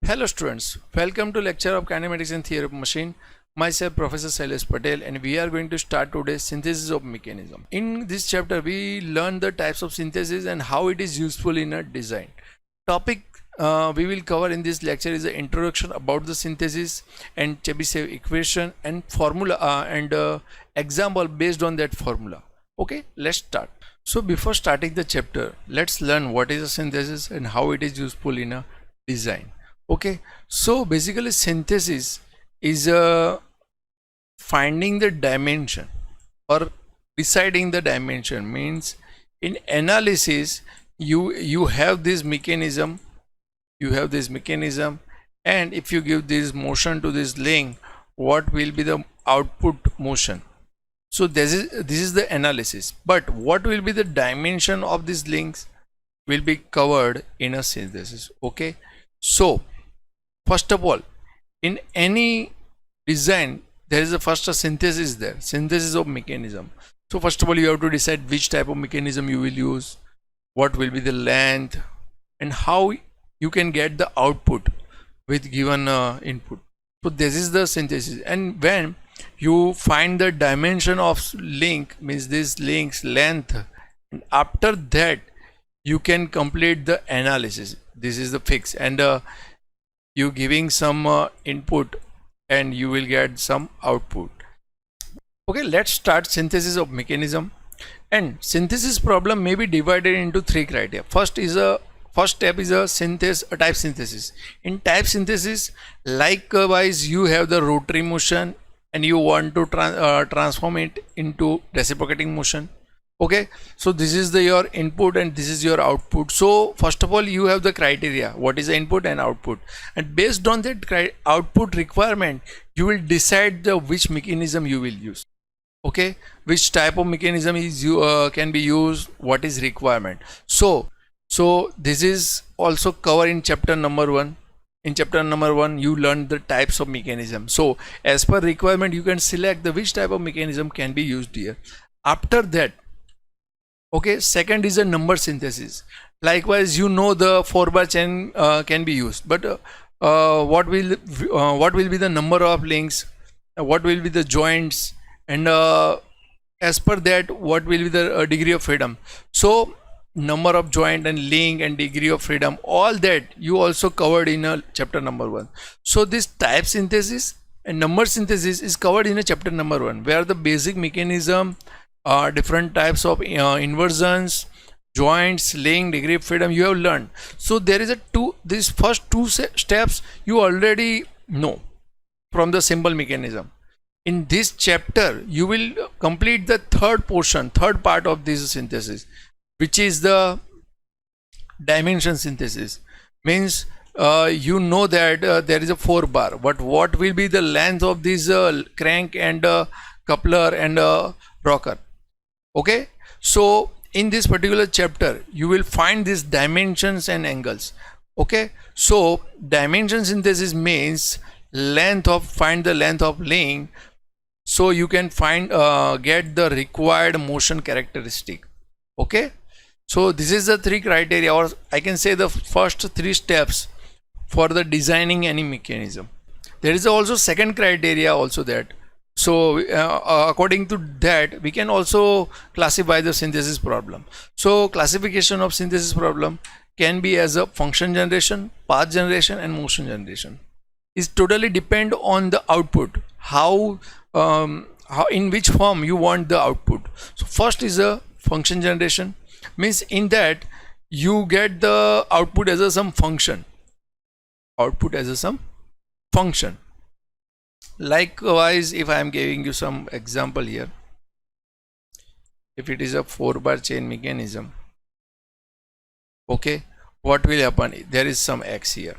Hello students, welcome to lecture of kinematics and theory of machine. Myself Professor Shailesh Patel, and we are going to start today synthesis of mechanism. In this chapter we learn the types of synthesis and how it is useful in a design. Topic we will cover in this lecture is the introduction about the synthesis and Chebyshev equation and formula and example based on that formula. Okay, let's start. So before starting the chapter, let's learn what is a synthesis and how it is useful in a design. Okay, so basically synthesis is finding the dimension or deciding the dimension. Means in analysis you have this mechanism, and if you give this motion to this link, what will be the output motion? So this is the analysis, but what will be the dimension of these links will be covered in a synthesis. Okay, so first of all, in any design there is a synthesis there, synthesis of mechanism. So first of all, you have to decide which type of mechanism you will use, what will be the length, and how you can get the output with given input. So this is the synthesis. And when you find the dimension of link, means this link's length, and after that you can complete the analysis. This is the fix, and you giving some input and you will get some output. Okay, let's start synthesis of mechanism. And synthesis problem may be divided into three criteria. First step is a type synthesis. In type synthesis, likewise you have the rotary motion and you want to transform it into reciprocating motion. Okay, so this is your input and this is your output. So first of all, you have the criteria, what is the input and output, and based on that output requirement you will decide which mechanism you will use. Okay, which type of mechanism is can be used, what is requirement. So this is also covered in chapter number 1. In chapter number 1 you learn the types of mechanism. So as per requirement you can select which type of mechanism can be used here. After that, okay, second is a number synthesis. Likewise, you know the 4-bar chain can be used, but what will be the number of links, what will be the joints, and as per that what will be the degree of freedom. So number of joint and link and degree of freedom, all that you also covered in chapter number 1. So this type synthesis and number synthesis is covered in chapter number 1, where the basic mechanism, different types of inversions, joints, link, degree of freedom you have learned. So there is these first two steps you already know from the simple mechanism. In this chapter you will complete the third part of this synthesis, which is the dimension synthesis. Means you know that there is a 4-bar, but what will be the length of this crank and coupler and rocker. Okay, so in this particular chapter you will find these dimensions and angles. Okay, so dimension synthesis means find the length of link, so you can get the required motion characteristic. Okay, so this is the 3 criteria, or I can say the first 3 steps for the designing any mechanism. There is also second criteria also that. So according to that we can also classify the synthesis problem. So classification of synthesis problem can be as a function generation, path generation, and motion generation. It totally depend on the output, how in which form you want the output. So first is a function generation, means in that you get the output as some function. Likewise, if I am giving you some example here, if it is a 4-bar chain mechanism, okay, what will happen? There is some x here.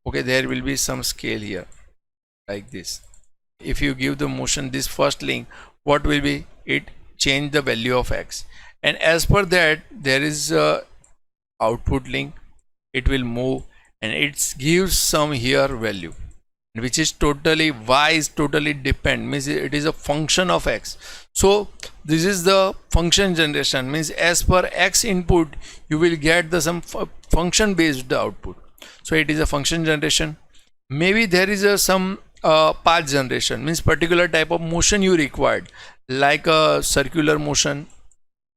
Okay, there will be some scale here like this. If you give the motion this first link, what will be? It change the value of x, and as per that there is a output link, it will move and it gives some here value, which is y is totally depend, means it is a function of x. So this is the function generation, means as per x input you will get some function based output. so it is a function generation. Maybe there is a some path generation, means particular type of motion you required, like a circular motion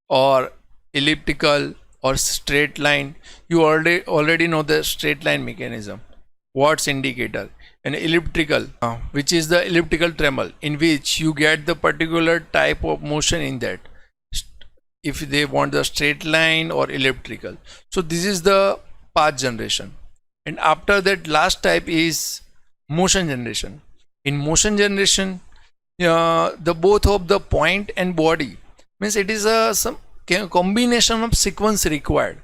or elliptical or straight line. You already know the straight line mechanism, Watt's indicator. An elliptical, which is the elliptical tremor, in which you get the particular type of motion in that, if they want the straight line or elliptical. So this is the path generation. And after that, last type is motion generation. In motion generation, the both of the point and body, means it is a some combination of sequence required,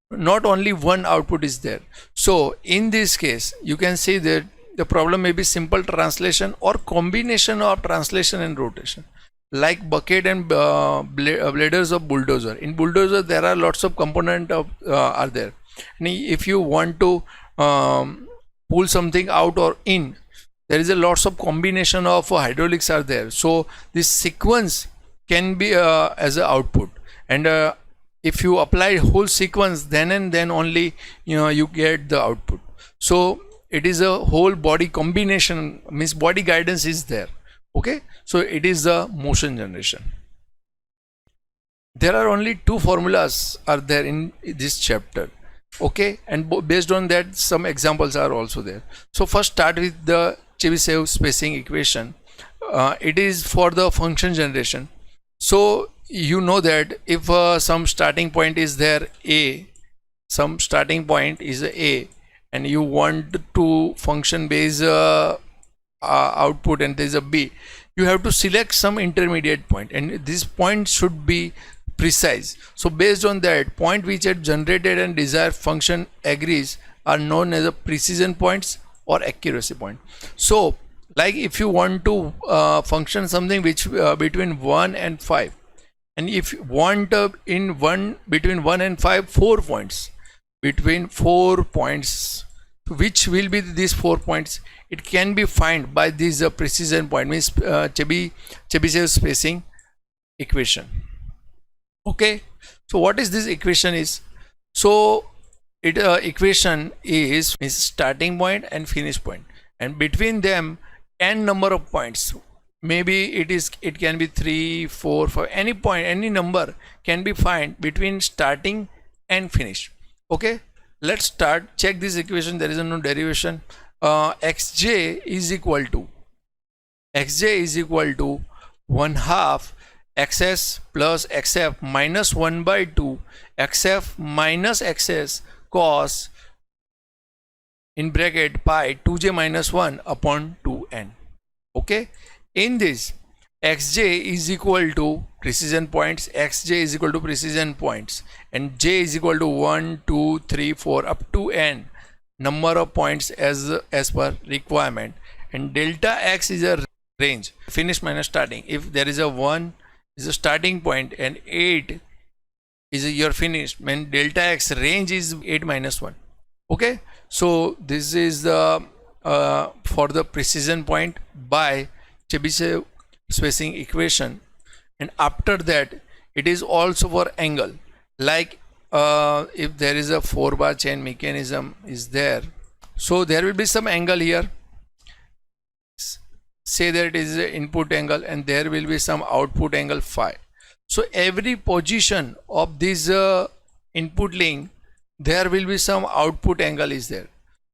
not only one output is there. So in this case, you can see that the problem may be simple translation or combination of translation and rotation, like bucket and bladers of bulldozer. In bulldozer there are lots of component of are there, and if you want to pull something out or in, there is a lots of combination of hydraulics are there. So this sequence can be as a output, and if you apply whole sequence, then and then only you get the output. So it is a whole body combination, means body guidance is there. Okay, so it is the motion generation. There are only two formulas are there in this chapter. Okay, and based on that some examples are also there. So first start with the Chebyshev spacing equation. It is for the function generation. So you know that if some starting point is there A, some starting point is A, and you want to function base output, and there is a B, you have to select some intermediate point, and this point should be precise. So based on that, point which had generated and desired function agrees are known as a precision points or accuracy point. So like if you want to function something which between 1 and 5, and if you want in between 1 and 5 4 points, between 4 points, which will be these 4 points, it can be found by this precision point, means Chebyshev spacing equation. Okay, so what is this equation is? So it equation is starting point and finish point, and between them n number of points. Maybe it can be 3, 4, 5, any point, any number can be found between starting and finish. Okay, let's start. Check this equation. There is no derivation. Xj is equal to 1/2 xs plus xf minus 1/2 xf minus xs cos in bracket pi 2j minus 1 upon 2n. Okay, in this xj is equal to precision points, xj is equal to precision points, and j is equal to 1, 2, 3, 4 up to n number of points as per requirement, and delta x is a range, finish minus starting. If there is a 1 is a starting point and 8 is your finish, when delta x range is 8 minus 1. Okay, so this is the for the precision point by Chebyshev spacing equation. And after that, it is also for angle, like if there is a 4-bar chain mechanism is there, so there will be some angle here. Say that it is an input angle, and there will be some output angle phi. So every position of this input link, there will be some output angle is there.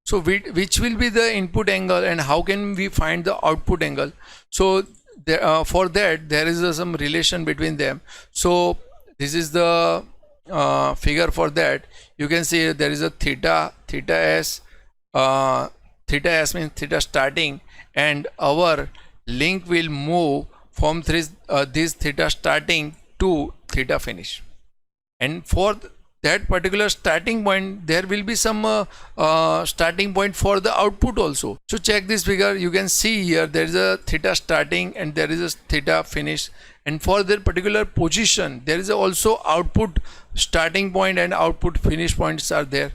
So which will be the input angle, and how can we find the output angle? So there, for that there is some relation between them. So this is the figure for that. You can see there is a theta s means theta starting, and our link will move from this theta starting to theta finish, and for that particular starting point there will be some starting point for the output also. So check this figure, you can see here there is a theta starting and there is a theta finish, and for that particular position there is also output starting point and output finish points are there.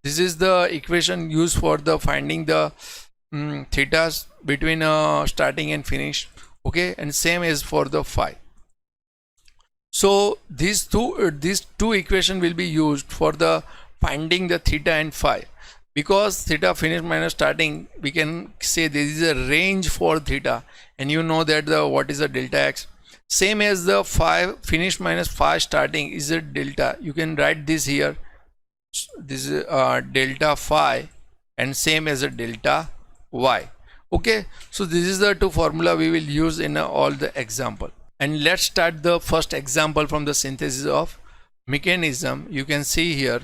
This is the equation used for the finding the thetas between starting and finish. Okay, and same as for the phi. So these two equation will be used for the finding the theta and phi. because theta finish minus starting, we can say this is a range for theta, and you know that the what is the delta x. Same as the phi finish minus phi starting is a delta. You can write this here. This is delta phi, and same as a delta y. Okay, so this is the two formula we will use in all the example. And let's start the first example from the synthesis of mechanism. You can see here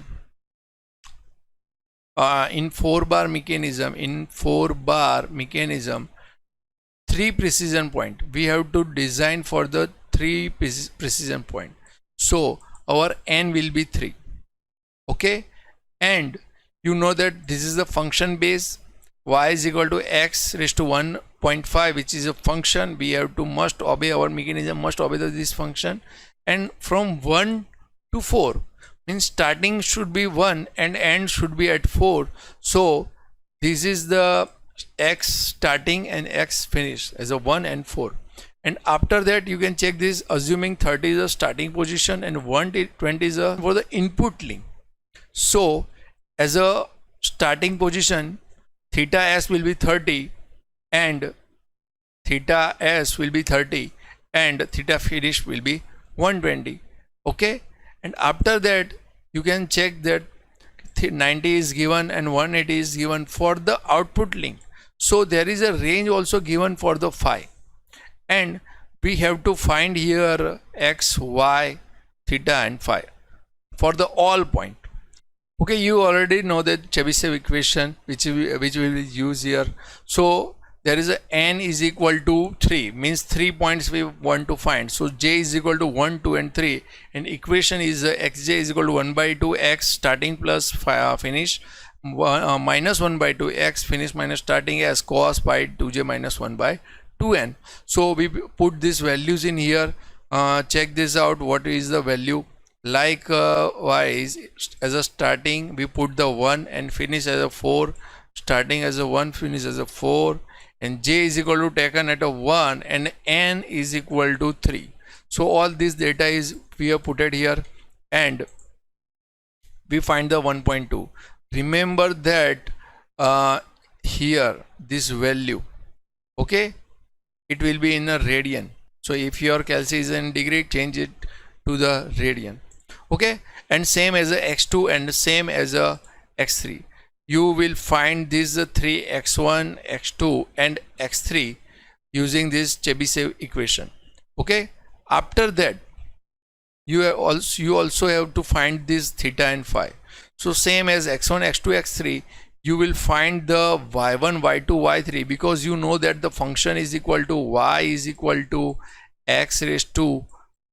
in 4-bar mechanism, 3 precision point. We have to design for the 3 precision point. So our n will be 3. Okay, and you know that this is the function base. Y is equal to x raised to 1.5, which is a function. We have to must obey, our mechanism must obey this function. And from 1 to 4 means starting should be 1 and end should be at 4. So this is the x starting and x finish as a 1 and 4. And after that you can check this, assuming 30 is a starting position and 120 is a for the input link. So as a starting position, theta s will be 30 and theta s will be 30 and theta finish will be 120. Okay, and after that you can check that 90 is given and 180 is given for the output link. So there is a range also given for the phi, and we have to find here x, y, theta and phi for the all point. Okay, you already know that Chebyshev equation which we will use here. So there is a n is equal to 3, means 3 points we want to find. So j is equal to 1, 2 and 3, and equation is xj is equal to 1 by 2 x starting plus finish minus 1 by 2 x finish minus starting as cos pi 2j minus 1 by 2n. So we put these values in here. Check this out, what is the value. Like y is as a starting, we put the 1 and finish as a 4, starting as a 1, finish as a 4, and j is equal to taken at a 1 and n is equal to 3. So all this data is we have put it here, and we find the 1.2. Remember that here this value, okay, it will be in a radian. So if your calci is in degree, change it to the radian. Okay, and same as a x2 and same as a x3. You will find these 3 x1, x2 and x3 using this Chebyshev equation. Okay, after that you also have to find this theta and phi. So same as x1, x2, x3, you will find the y1, y2, y3, because you know that the function is equal to y is equal to x raised to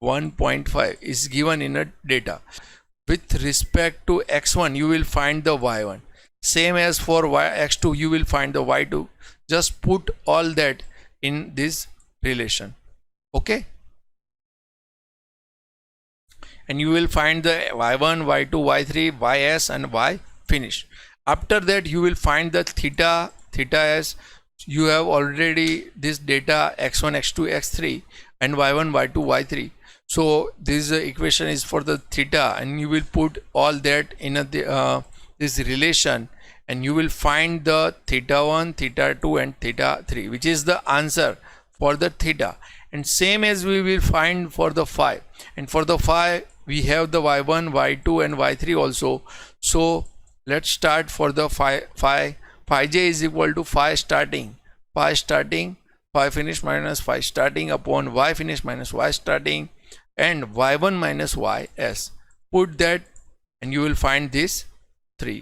1.5 is given in a data. With respect to x1 you will find the y1, same as for x2 you will find the y2. Just put all that in this relation. Okay, and you will find the y1, y2, y3, ys and y finish. After that you will find the theta s. You have already this data x1, x2, x3 and y1, y2, y3. So this equation is for the theta, and you will put all that in this relation, and you will find the theta 1, theta 2 and theta 3, which is the answer for the theta. And same as we will find for the phi, and for the phi we have the y1, y2 and y3 also. So let's start for the phi j is equal to phi starting, phi finish minus phi starting upon y finish minus y starting, and y1 minus ys. Put that and you will find this 3.